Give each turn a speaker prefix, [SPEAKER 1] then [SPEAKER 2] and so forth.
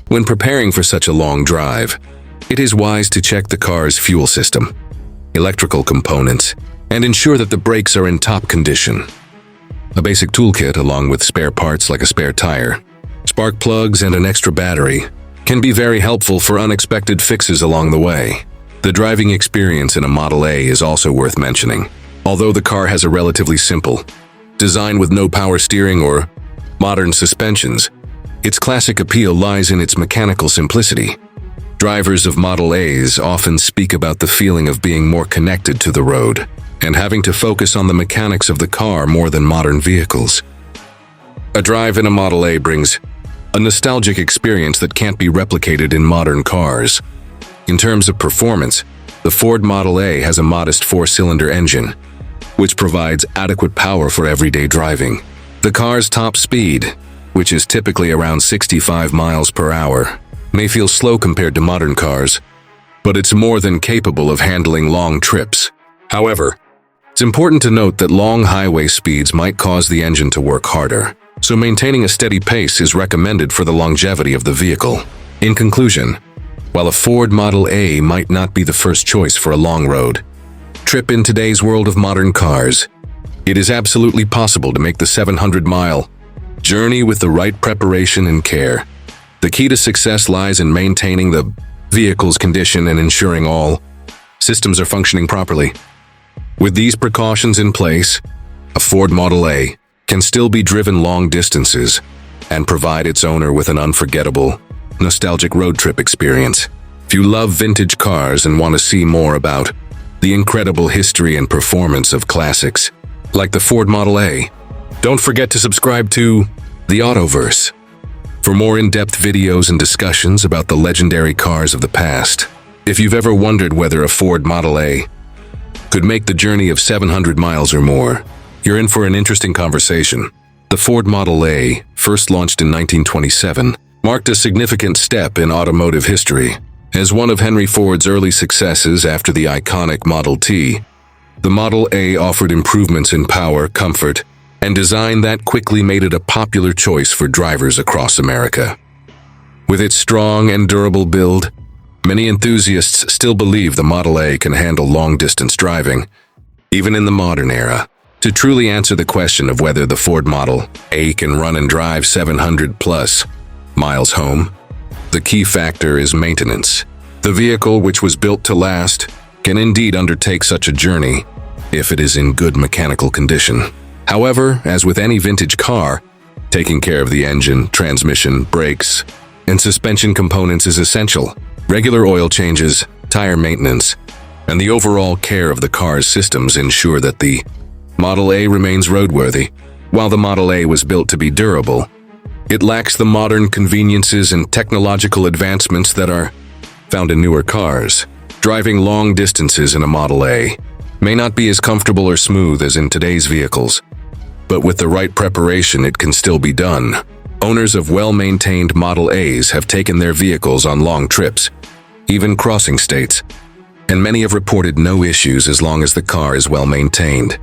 [SPEAKER 1] When preparing for such a long drive, it is wise to check the car's fuel system, electrical components, and ensure that the brakes are in top condition. A basic toolkit, along with spare parts like a spare tire, spark plugs, and an extra battery, can be very helpful for unexpected fixes along the way. The driving experience in a Model A is also worth mentioning. Although the car has a relatively simple design with no power steering or modern suspensions, its classic appeal lies in its mechanical simplicity. Drivers of Model A's often speak about the feeling of being more connected to the road and having to focus on the mechanics of the car more than modern vehicles. A drive in a Model A brings a nostalgic experience that can't be replicated in modern cars. In terms of performance, the Ford Model A has a modest 4-cylinder engine, which provides adequate power for everyday driving. The car's top speed, which is typically around 65 miles per hour, may feel slow compared to modern cars, but it's more than capable of handling long trips. However, it's important to note that long highway speeds might cause the engine to work harder, so maintaining a steady pace is recommended for the longevity of the vehicle. In conclusion, while a Ford Model A might not be the first choice for a long road trip in today's world of modern cars, it is absolutely possible to make the 700-mile journey with the right preparation and care. The key to success lies in maintaining the vehicle's condition and ensuring all systems are functioning properly. With these precautions in place, a Ford Model A can still be driven long distances and provide its owner with an unforgettable, nostalgic road trip experience. If you love vintage cars and want to see more about the incredible history and performance of classics like the Ford Model A, don't forget to subscribe to TheAutoVerse for more in-depth videos and discussions about the legendary cars of the past. If you've ever wondered whether a Ford Model A could make the journey of 700 miles or more, you're in for an interesting conversation. The Ford Model A, first launched in 1927, marked a significant step in automotive history. As one of Henry Ford's early successes after the iconic Model T, the Model A offered improvements in power, comfort, and design that quickly made it a popular choice for drivers across America. With its strong and durable build, many enthusiasts still believe the Model A can handle long-distance driving, even in the modern era. To truly answer the question of whether the Ford Model A can run and drive 700-plus miles home, the key factor is maintenance. The vehicle, which was built to last, can indeed undertake such a journey if it is in good mechanical condition. However, as with any vintage car, taking care of the engine, transmission, brakes, and suspension components is essential. Regular oil changes, tire maintenance, and the overall care of the car's systems ensure that the Model A remains roadworthy. While the Model A was built to be durable, it lacks the modern conveniences and technological advancements that are found in newer cars. Driving long distances in a Model A may not be as comfortable or smooth as in today's vehicles, but with the right preparation, it can still be done. Owners of well-maintained Model A's have taken their vehicles on long trips, even crossing states, and many have reported no issues as long as the car is well maintained.